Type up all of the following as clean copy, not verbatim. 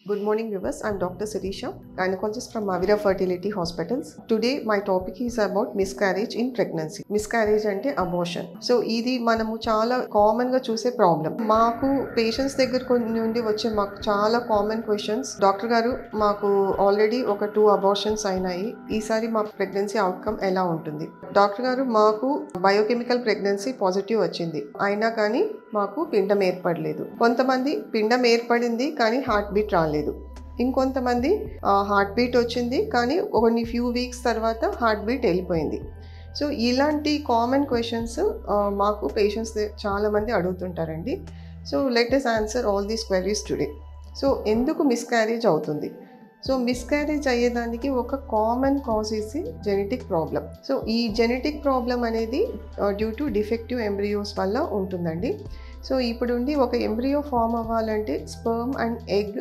Good morning viewers, I am Dr. Sirisha, gynecologist from Mavira Fertility Hospitals. Today my topic is about miscarriage in pregnancy. Miscarriage ante abortion. So ఇది మనము చాలా common గా చూసే problem. మాకు patients దగ్గర నుండి వచ్చే మాకు చాలా కామన్ క్వశ్చన్స్, డాక్టర్ గారు మాకు ఆల్రెడీ ఒక 2 అబార్షన్స్ అయినాయి, ఈసారి మా ప్రెగ్నెన్సీ అవుట్కమ్ ఎలా ఉంటుంది? డాక్టర్ గారు మాకు బయోకెమికల్ ప్రెగ్నెన్సీ పాజిటివ్ వచ్చింది, అయినా కానీ మాకు పిండం ఏర్పడలేదు. కొంతమంది పిండం ఏర్పడింది కానీ హార్ట్ బీట్ రాలేదు, ఇంకొంతమంది హార్ట్ బీట్ వచ్చింది కానీ కొన్ని ఫ్యూ వీక్స్ తర్వాత హార్ట్ బీట్ వెళ్ళిపోయింది. సో ఇలాంటి కామన్ క్వశ్చన్స్ మాకు పేషెంట్స్ చాలామంది అడుగుతుంటారండి. So let us answer all these queries today. So ఎందుకు మిస్క్యారేజ్ అవుతుంది? సో మిస్క్యారేజ్ అయ్యేదానికి ఒక common cause is genetic problem. So ఈ జెనెటిక్ ప్రాబ్లం అనేది డ్యూ టు డిఫెక్టివ్ ఎంబ్రియోస్ వల్ల ఉంటుందండి. సో ఇప్పుడుండి ఒక ఎంబ్రియో ఫామ్ అవ్వాలంటే స్పర్మ్ అండ్ ఎగ్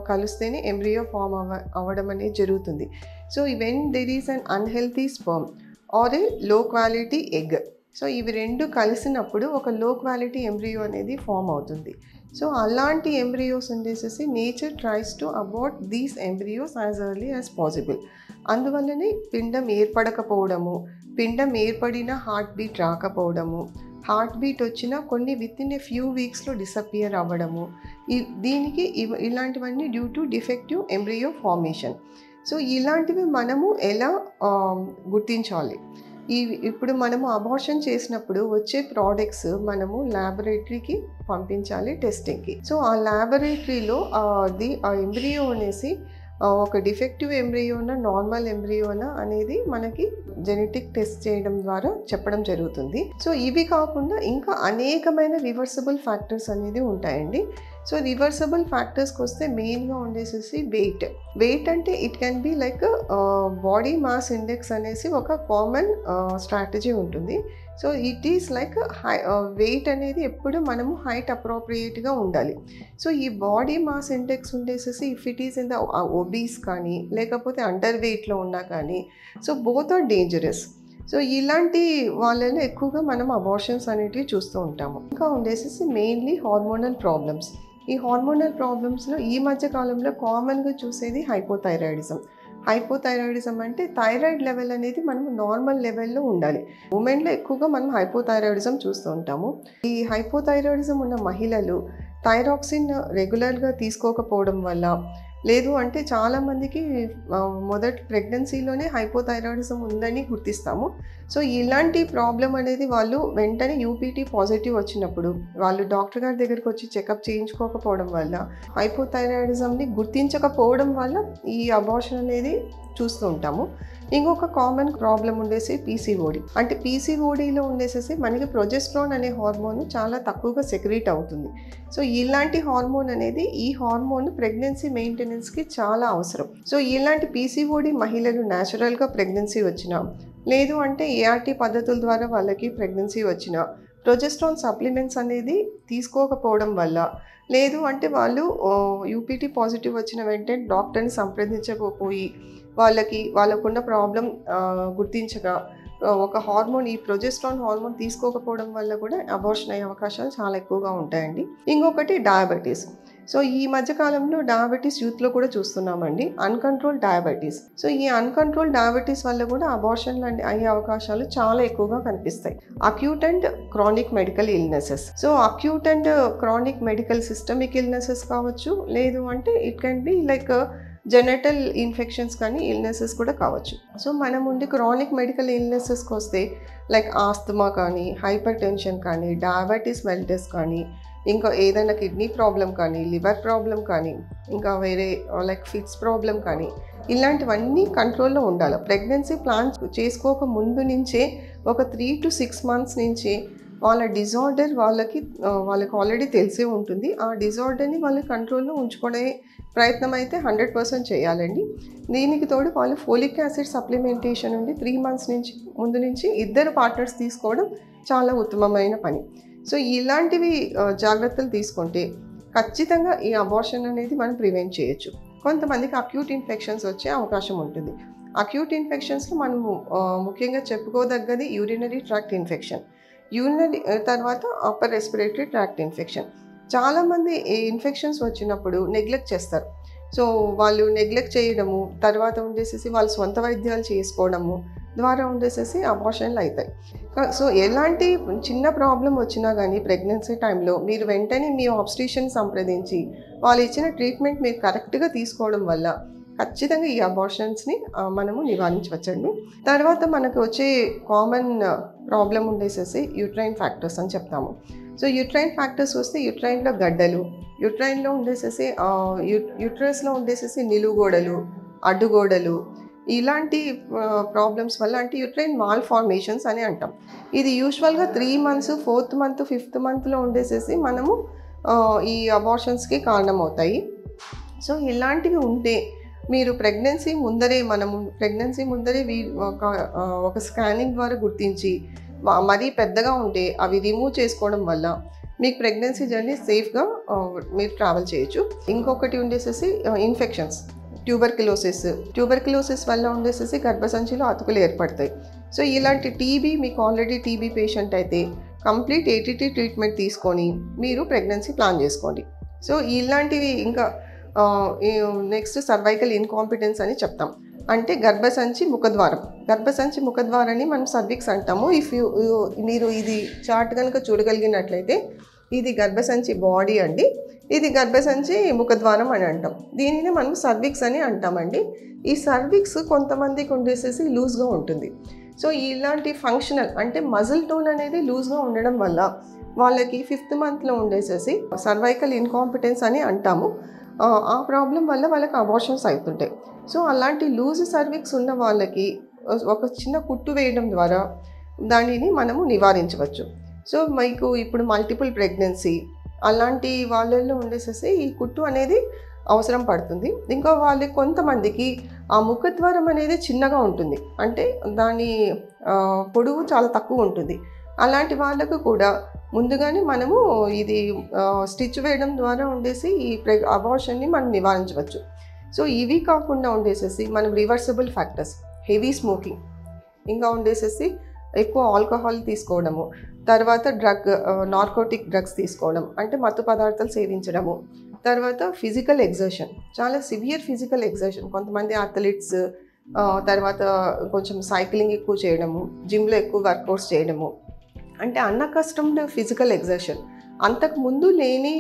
కలిస్తేనే ఎంబ్రియో ఫామ్ అవ్వడం అనేది జరుగుతుంది. So when there is an unhealthy sperm or a low quality egg, so ఇవి రెండు కలిసినప్పుడు ఒక లో క్వాలిటీ ఎంబ్రియో అనేది ఫామ్ అవుతుంది. సో అలాంటి ఎంబ్రియోస్ ఉండేసేసి nature tries to abort these embryos as early as possible. అందువల్లనే పిండం ఏర్పడకపోవడము, పిండం ఏర్పడిన హార్ట్ బీట్ రాకపోవడము, హార్ట్ బీట్ వచ్చిన కొన్ని విత్ ఇన్ ఏ ఫ్యూ వీక్స్లో డిసపియర్ అవ్వడము, దీనికి ఇలాంటివన్నీ due to defective embryo formation. So ఇలాంటివి మనము ఎలా గుర్తించాలి? ఇప్పుడు మనము అబార్షన్ చేసినప్పుడు వచ్చే ప్రోడక్ట్స్ మనము ల్యాబొరేటరీకి పంపించాలి టెస్టింగ్కి. సో ఆ ల్యాబొరేటరీలో ఆ ఎంబ్రియో అనేసి ఒక డిఫెక్టివ్ ఎంబ్రియోనా నార్మల్ ఎంబ్రియోనా అనేది మనకి జెనెటిక్ టెస్ట్ చేయడం ద్వారా చెప్పడం జరుగుతుంది. సో ఇవి కాకుండా ఇంకా అనేకమైన రివర్సబుల్ ఫ్యాక్టర్స్ అనేది ఉంటాయండి. సో రివర్సబుల్ ఫ్యాక్టర్స్కి వస్తే మెయిన్గా ఉండేసేసి వెయిట్ అంటే it can be like body mass index అనేసి ఒక కామన్ స్ట్రాటజీ ఉంటుంది. So it is like weight అనేది ఎప్పుడు మనము హైట్ అప్రోప్రియేట్గా ఉండాలి. సో ఈ బాడీ మాస్ ఇండెక్స్ ఉండేసేసి if it is in the obese కానీ లేకపోతే అండర్ వెయిట్లో ఉన్నా కానీ, సో బోత్ ఆర్ డేంజరస్. సో ఇలాంటి వాళ్ళలో ఎక్కువగా మనం అబార్షన్స్ అనేటివి చూస్తూ ఉంటాము. ఇంకా ఉండేసేసి మెయిన్లీ హార్మోనల్ ప్రాబ్లమ్స్. ఈ హార్మోనల్ ప్రాబ్లమ్స్లో ఈ మధ్య కాలంలో కామన్గా చూసేది హైపోథైరాయిడిజం. హైపోథైరాయిడిజం అంటే థైరాయిడ్ లెవెల్ అనేది మనం నార్మల్ లెవెల్లో ఉండాలి. ఉమెన్లో ఎక్కువగా మనం హైపోథైరాయిడిజం చూస్తూ ఉంటాము. ఈ హైపోథైరాయిడిజం ఉన్న మహిళలు థైరాక్సిన్ రెగ్యులర్గా తీసుకోకపోవడం వల్ల, లేదు అంటే చాలామందికి మొదటి ప్రెగ్నెన్సీలోనే హైపోథైరాయిడిజం ఉందని గుర్తిస్తాము. సో ఇలాంటి ప్రాబ్లం అనేది వాళ్ళు వెంటనే యూపీటీ పాజిటివ్ వచ్చినప్పుడు వాళ్ళు డాక్టర్ గారి దగ్గరికి వచ్చి చెకప్ చేయించుకోకపోవడం వల్ల, హైపోథైరాయిడిజంని గుర్తించకపోవడం వల్ల ఈ అబార్షన్ అనేది చూస్తూ ఉంటాము. ఇంకొక కామన్ ప్రాబ్లం ఉండేసి పీసీఓడి. అంటే పీసీఓడిలో ఉండేసేసి మనకి ప్రొజెస్ట్రాన్ అనే హార్మోన్ చాలా తక్కువగా సెక్రీట్ అవుతుంది. సో ఇలాంటి హార్మోన్ అనేది ఈ హార్మోన్ ప్రెగ్నెన్సీ మెయింటెనెన్స్కి చాలా అవసరం. సో ఇలాంటి పీసీఓడి మహిళలు న్యాచురల్గా ప్రెగ్నెన్సీ వచ్చినా, లేదు అంటే ఏఆర్టీ పద్ధతుల ద్వారా వాళ్ళకి ప్రెగ్నెన్సీ వచ్చినా, ప్రొజెస్ట్రాన్ సప్లిమెంట్స్ అనేది తీసుకోకపోవడం వల్ల, లేదు అంటే వాళ్ళు యూపీటీ పాజిటివ్ వచ్చిన వెంటనే డాక్టర్ని సంప్రదించకపోయి వాళ్ళకున్న ప్రాబ్లం గుర్తించగా ఒక హార్మోన్, ఈ ప్రొజెస్ట్రాన్ హార్మోన్ తీసుకోకపోవడం వల్ల కూడా అబార్షన్ అయ్యే అవకాశాలు చాలా ఎక్కువగా ఉంటాయండి. ఇంకొకటి డయాబెటీస్. సో ఈ మధ్యకాలంలో డయాబెటీస్ యూత్లో కూడా చూస్తున్నామండి, అన్కంట్రోల్ డయాబెటీస్. సో ఈ అన్కంట్రోల్ డయాబెటీస్ వల్ల కూడా అబార్షన్లు అయ్యే అవకాశాలు చాలా ఎక్కువగా కనిపిస్తాయి. Acute and chronic medical illnesses. So acute and chronic medical systemic illnesses కావచ్చు, లేదు అంటే it can be like genital infections కానీ ఇల్నెసెస్ కూడా కావచ్చు. సో మనం ఉండి క్రానిక్ మెడికల్ ఇల్నెసెస్కి వస్తే లైక్ ఆస్తమా కానీ, హైపర్ టెన్షన్ కానీ, డయాబెటీస్ మెల్టస్ కానీ, ఇంకా ఏదైనా కిడ్నీ ప్రాబ్లం కానీ, లివర్ ప్రాబ్లం కానీ, ఇంకా వేరే లైక్ ఫిట్స్ ప్రాబ్లం కానీ, ఇలాంటివన్నీ కంట్రోల్లో ఉండాలి. ప్రెగ్నెన్సీ ప్లాన్ చేసుకోక ముందు నుంచే ఒక 3 to 6 months నుంచి వాళ్ళ డిజార్డర్ వాళ్ళకి ఆల్రెడీ తెలిసే ఉంటుంది. ఆ డిజార్డర్ని వాళ్ళు కంట్రోల్లో ఉంచుకునే ప్రయత్నం అయితే 100% చేయాలండి. దీనికి తోడు వాళ్ళు ఫోలిక్ యాసిడ్ సప్లిమెంటేషన్ నుండి 3 months ముందు నుంచి ఇద్దరు పార్ట్నర్స్ తీసుకోవడం చాలా ఉత్తమమైన పని. సో ఇలాంటివి జాగ్రత్తలు తీసుకుంటే ఖచ్చితంగా ఈ అబార్షన్ అనేది మనం ప్రివెంట్ చేయొచ్చు. కొంతమందికి అక్యూట్ ఇన్ఫెక్షన్స్ వచ్చే అవకాశం ఉంటుంది. అక్యూట్ ఇన్ఫెక్షన్స్లో మనము ముఖ్యంగా చెప్పుకోదగ్గది యూరినరీ ట్రాక్ట్ ఇన్ఫెక్షన్, తర్వాత అప్పర్ రెస్పిరేటరీ ట్రాక్ట్ ఇన్ఫెక్షన్. చాలామంది ఈ ఇన్ఫెక్షన్స్ వచ్చినప్పుడు నెగ్లెక్ట్ చేస్తారు. సో వాళ్ళు నెగ్లెక్ట్ చేయడము, తర్వాత ఉండేసేసి వాళ్ళు సొంత వైద్యాలు చేసుకోవడము ద్వారా ఉండేసేసి అబార్షన్లు అవుతాయి. సో ఎలాంటి చిన్న ప్రాబ్లం వచ్చినా కానీ ప్రెగ్నెన్సీ టైంలో మీరు వెంటనే మీ ఆబ్స్ట్రిషన్ సంప్రదించి వాళ్ళు ఇచ్చిన ట్రీట్మెంట్ మీరు కరెక్ట్గా తీసుకోవడం వల్ల ఖచ్చితంగా ఈ అబార్షన్స్ని మనము నివారించవచ్చండి. తర్వాత మనకు వచ్చే కామన్ ప్రాబ్లం ఉండేసేసి యూట్రైన్ ఫ్యాక్టర్స్ అని చెప్తాము. సో యూట్రైన్ ఫ్యాక్టర్స్ వస్తే యూట్రైన్లో గడ్డలు, యూట్రైన్లో ఉండేసేసి యూట్రస్లో ఉండేసేసి నిలువుగోడలు, అడ్డుగోడలు, ఇలాంటి ప్రాబ్లమ్స్ వల్ల అంటే యూట్రైన్ మాల్ ఫార్మేషన్స్ అని అంటాం. ఇది యూజువల్గా 3 months, 4th month, 5th monthలో ఉండేసేసి మనము ఈ అబార్షన్స్కి కారణమవుతాయి. సో ఇలాంటివి ఉంటే మీరు ప్రెగ్నెన్సీ ముందరే ఒక స్కానింగ్ ద్వారా గుర్తించి మరీ పెద్దగా ఉంటే అవి రిమూవ్ చేసుకోవడం వల్ల మీకు ప్రెగ్నెన్సీ జర్నీ సేఫ్గా మీరు ట్రావెల్ చేయొచ్చు. ఇంకొకటి ఉండేసేసి ఇన్ఫెక్షన్స్, ట్యూబర్క్యులోసిస్ వల్ల ఉండేసేసి గర్భసంచిలో అతుకులు ఏర్పడతాయి. సో ఇలాంటి మీకు ఆల్రెడీ టీబీ పేషెంట్ అయితే కంప్లీట్ ఏటీటీ ట్రీట్మెంట్ తీసుకొని మీరు ప్రెగ్నెన్సీ ప్లాన్ చేసుకోండి. సో ఇలాంటివి ఇంకా నెక్స్ట్ సర్వైకల్ ఇన్కాంపిటెన్స్ అని చెప్తాం. అంటే గర్భసంచి ముఖద్వారాన్ని మనం సర్విక్స్ అంటాము. మీరు ఇది చార్ట్ కనుక చూడగలిగినట్లయితే ఇది గర్భసంచి బాడీ అండి, ఇది గర్భసంచి ముఖద్వారం అని అంటాం. దీనిని మనం సర్విక్స్ అని అంటామండి. ఈ సర్విక్స్ కొంతమందికి ఉండేసేసి లూజ్గా ఉంటుంది. సో ఇలాంటి ఫంక్షనల్ అంటే మజిల్ టోన్ అనేది లూజ్గా ఉండడం వల్ల వాళ్ళకి 5th monthలో ఉండేసేసి సర్వైకల్ ఇన్కాంపిటెన్స్ అని అంటాము. ఆ ప్రాబ్లం వల్ల వాళ్ళకి అబార్షన్స్ అవుతుంటాయి. సో అలాంటి లూజ్ సర్విక్స్ ఉన్న వాళ్ళకి ఒక చిన్న కుట్టు వేయడం ద్వారా దానిని మనము నివారించవచ్చు. సో మీకు ఇప్పుడు మల్టిపుల్ ప్రెగ్నెన్సీ అలాంటి వాళ్ళల్లో ఉండేసేసి ఈ కుట్టు అనేది అవసరం పడుతుంది. ఇంకా వాళ్ళకి కొంతమందికి ఆ ముఖద్వారం అనేది చిన్నగా ఉంటుంది, అంటే దాని పొడవు చాలా తక్కువ ఉంటుంది. అలాంటి వాళ్ళకు కూడా ముందుగానే మనము ఇది స్టిచ్ వేయడం ద్వారా ఉండేసి ఈ అబార్షన్ని మనం నివారించవచ్చు. సో ఇవి కాకుండా ఉండేసేసి మనం రివర్సిబుల్ ఫ్యాక్టర్స్, హెవీ స్మోకింగ్, ఇంకా ఉండేసేసి ఎక్కువ ఆల్కహాల్ తీసుకోవడము, తర్వాత నార్కోటిక్ డ్రగ్స్ తీసుకోవడం అంటే మత్తు పదార్థాలు సేవించడము, తర్వాత ఫిజికల్ ఎగ్జర్షన్, చాలా సివియర్ ఫిజికల్ ఎగ్జర్షన్, కొంతమంది అథ్లెట్స్ తర్వాత కొంచెం సైక్లింగ్ ఎక్కువ చేయడము, జిమ్లో ఎక్కువ వర్కౌట్స్ చేయడము, అంటే అన్అకస్టమ్డ్ ఫిజికల్ ఎగ్జర్షన్, అంతకు ముందు లేని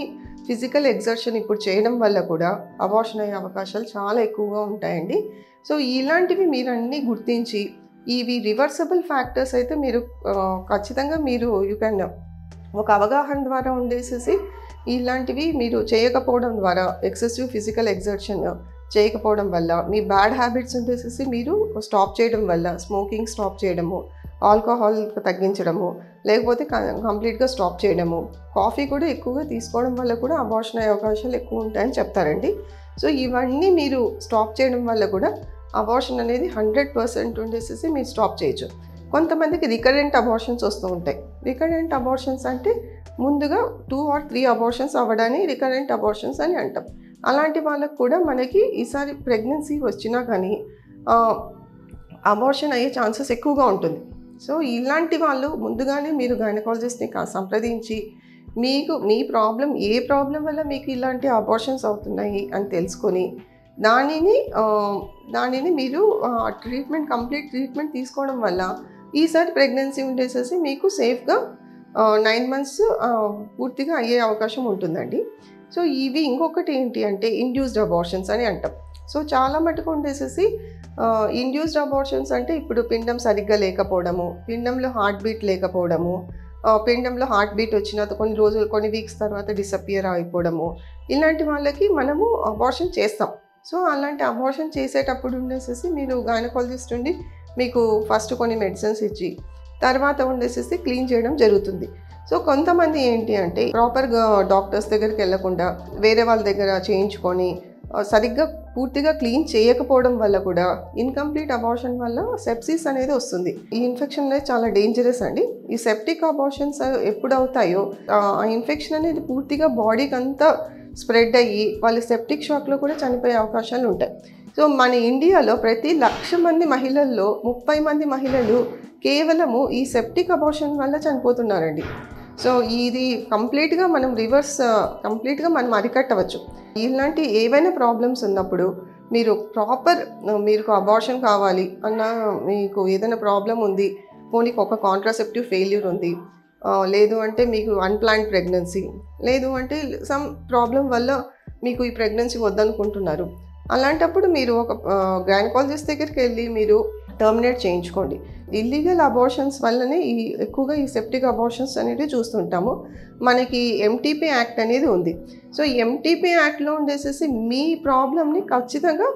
ఫిజికల్ ఎగ్జర్షన్ ఇప్పుడు చేయడం వల్ల కూడా అబార్షన్ అయ్యే అవకాశాలు చాలా ఎక్కువగా ఉంటాయండి. సో ఇలాంటివి మీరు అన్నీ గుర్తించి ఇవి రివర్సబుల్ ఫ్యాక్టర్స్ అయితే మీరు ఖచ్చితంగా యూ కెన్ ఒక అవగాహన ద్వారా ఉండేసేసి ఇలాంటివి మీరు చేయకపోవడం ద్వారా, ఎక్సెసివ్ ఫిజికల్ ఎగ్జర్షన్ చేయకపోవడం వల్ల, మీ బ్యాడ్ హ్యాబిట్స్ ఉండేసేసి మీరు స్టాప్ చేయడం వల్ల, స్మోకింగ్ స్టాప్ చేయడము, ఆల్కహాల్ తగ్గించడము, లేకపోతే కంప్లీట్గా స్టాప్ చేయడము, కాఫీ కూడా ఎక్కువగా తీసుకోవడం వల్ల కూడా అబార్షన్ అయ్యే అవకాశాలు ఎక్కువ ఉంటాయని చెప్తారండి. సో ఇవన్నీ మీరు స్టాప్ చేయడం వల్ల కూడా అబార్షన్ అనేది 100% ఉండేసేసి మీరు స్టాప్ చేయొచ్చు. కొంతమందికి రికరెంట్ అబార్షన్స్ వస్తూ ఉంటాయి. రికరెంట్ అబార్షన్స్ అంటే ముందుగా 2 or 3 అబార్షన్స్ అవ్వడాన్ని రికరెంట్ అబార్షన్స్ అని అంటాం. అలాంటి వాళ్ళకు కూడా మనకి ఈసారి ప్రెగ్నెన్సీ వచ్చినా కానీ అబార్షన్ అయ్యే ఛాన్సెస్ ఎక్కువగా ఉంటుంది. సో ఇలాంటి వాళ్ళు ముందుగానే మీరు గైనకాలజిస్ట్ని సంప్రదించి మీ ప్రాబ్లం ఏ ప్రాబ్లం వల్ల మీకు ఇలాంటి అబార్షన్స్ అవుతున్నాయి అని తెలుసుకొని దానిని మీరు కంప్లీట్ ట్రీట్మెంట్ తీసుకోవడం వల్ల ఈసారి ప్రెగ్నెన్సీ ఉండేసేసి మీకు సేఫ్గా 9 months పూర్తిగా అయ్యే అవకాశం ఉంటుందండి. సో ఇవి ఇంకొకటి ఏంటి అంటే ఇండ్యూస్డ్ అబార్షన్స్ అని అంటాం. సో చాలా మటుకు ఉండేసేసి ఇండ్యూస్డ్ అబార్షన్స్ అంటే ఇప్పుడు పిండం సరిగ్గా లేకపోవడము, పిండంలో హార్ట్ బీట్ లేకపోవడము, పిండంలో హార్ట్ బీట్ వచ్చిన కొన్ని వీక్స్ తర్వాత డిసపియర్ అయిపోవడము, ఇలాంటి వాళ్ళకి మనము అబార్షన్ చేస్తాం. సో అలాంటి అబార్షన్ చేసేటప్పుడు ఉండేసేసి మీరు గైనకాలజిస్ట్ ఉండి మీకు ఫస్ట్ కొన్ని మెడిసిన్స్ ఇచ్చి తర్వాత ఉండేసేసి క్లీన్ చేయడం జరుగుతుంది. సో కొంతమంది ఏంటి అంటే ప్రాపర్గా డాక్టర్స్ దగ్గరికి వెళ్ళకుండా వేరే వాళ్ళ దగ్గర చేయించుకొని సరిగ్గా పూర్తిగా క్లీన్ చేయకపోవడం వల్ల కూడా ఇన్కంప్లీట్ అబార్షన్ వల్ల సెప్సిస్ అనేది వస్తుంది. ఈ ఇన్ఫెక్షన్ అనేది చాలా డేంజరస్ అండి. ఈ సెప్టిక్ అబార్షన్స్ ఎప్పుడు అవుతాయో ఆ ఇన్ఫెక్షన్ అనేది పూర్తిగా బాడీకి అంతా స్ప్రెడ్ అయ్యి వాళ్ళు సెప్టిక్ షాక్లో కూడా చనిపోయే అవకాశాలు ఉంటాయి. సో మన ఇండియాలో ప్రతి 1,00,000 మంది మహిళల్లో 30 మంది మహిళలు కేవలము ఈ సెప్టిక్ అబార్షన్ వల్ల చనిపోతున్నారండి. సో ఇది కంప్లీట్గా మనం కంప్లీట్గా మనం అరికట్టవచ్చు. ఇలాంటి ఏవైనా ప్రాబ్లమ్స్ ఉన్నప్పుడు మీరు మీకు అబార్షన్ కావాలి అన్న, మీకు ఏదైనా ప్రాబ్లం ఉంది, పోనీకి ఒక కాంట్రాసెప్టివ్ ఫెయిల్యూర్ ఉంది, లేదు అంటే మీకు అన్‌ప్లాన్డ్ ప్రెగ్నెన్సీ, లేదు అంటే సమ్ ప్రాబ్లం వల్ల మీకు ఈ ప్రెగ్నెన్సీ వద్దనుకుంటున్నారు. అలాంటప్పుడు మీరు ఒక గైనకాలజిస్ట్ దగ్గరికి వెళ్ళి మీరు టర్మినేట్ చేయించుకోండి. ఇల్లీగల్ అబార్షన్స్ వల్లనే ఎక్కువగా ఈ సెప్టిక్ అబార్షన్స్ అనేవి చూస్తుంటాము. మనకి ఎంటీపీ యాక్ట్ అనేది ఉంది. సో ఈ ఎంటీపీ యాక్ట్లో ఉండేసేసి మీ ప్రాబ్లమ్ని ఖచ్చితంగా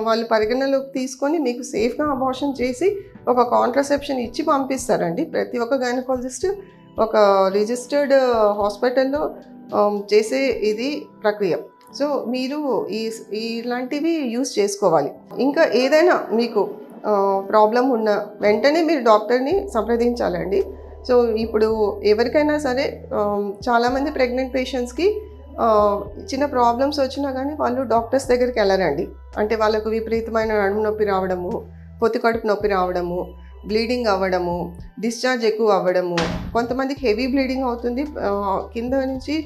వాళ్ళు పరిగణలోకి తీసుకొని మీకు సేఫ్గా అబార్షన్ చేసి ఒక కాంట్రాసెప్షన్ ఇచ్చి పంపిస్తారండి. ప్రతి ఒక్క గైనకాలజిస్ట్ ఒక రిజిస్టర్డ్ హాస్పిటల్లో చేసే ఇది ప్రక్రియ. సో మీరు ఇలాంటివి యూస్ చేసుకోవాలి. ఇంకా ఏదైనా మీకు ప్రాబ్లం ఉన్న వెంటనే మీరు డాక్టర్ని సంప్రదించాలండి. సో ఇప్పుడు ఎవరికైనా సరే చాలామంది ప్రెగ్నెంట్ పేషెంట్స్కి చిన్న ప్రాబ్లమ్స్ వచ్చినా కానీ వాళ్ళు డాక్టర్స్ దగ్గరికి వెళ్ళరండి. అంటే వాళ్ళకు విపరీతమైన నడుము నొప్పి రావడము, పొత్తి కడుపు నొప్పి రావడము, బ్లీడింగ్ అవ్వడము, డిశ్చార్జ్ ఎక్కువ అవ్వడము, కొంతమందికి హెవీ బ్లీడింగ్ అవుతుంది, కింద నుంచి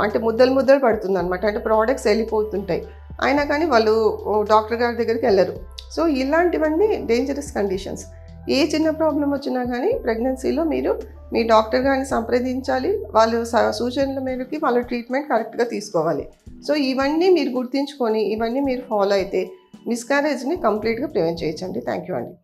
అంటే ముద్దలు పడుతుంది అనమాట. అంటే ప్రోడక్ట్స్ వెళ్ళిపోతుంటాయి, అయినా కానీ వాళ్ళు డాక్టర్ గారి దగ్గరికి వెళ్ళరు. సో ఇలాంటివన్నీ డేంజరస్ కండిషన్స్. ఏ చిన్న ప్రాబ్లం వచ్చినా కానీ ప్రెగ్నెన్సీలో మీరు మీ డాక్టర్ గారిని సంప్రదించాలి. వాళ్ళు సూచనల మేరకు వాళ్ళ ట్రీట్మెంట్ కరెక్ట్గా తీసుకోవాలి. సో ఇవన్నీ మీరు గుర్తుంచుకొని ఇవన్నీ మీరు ఫాలో అయితే మిస్క్యారేజ్ని కంప్లీట్గా ప్రివెంట్ చేయొచ్చండి. థ్యాంక్ యూ అండి.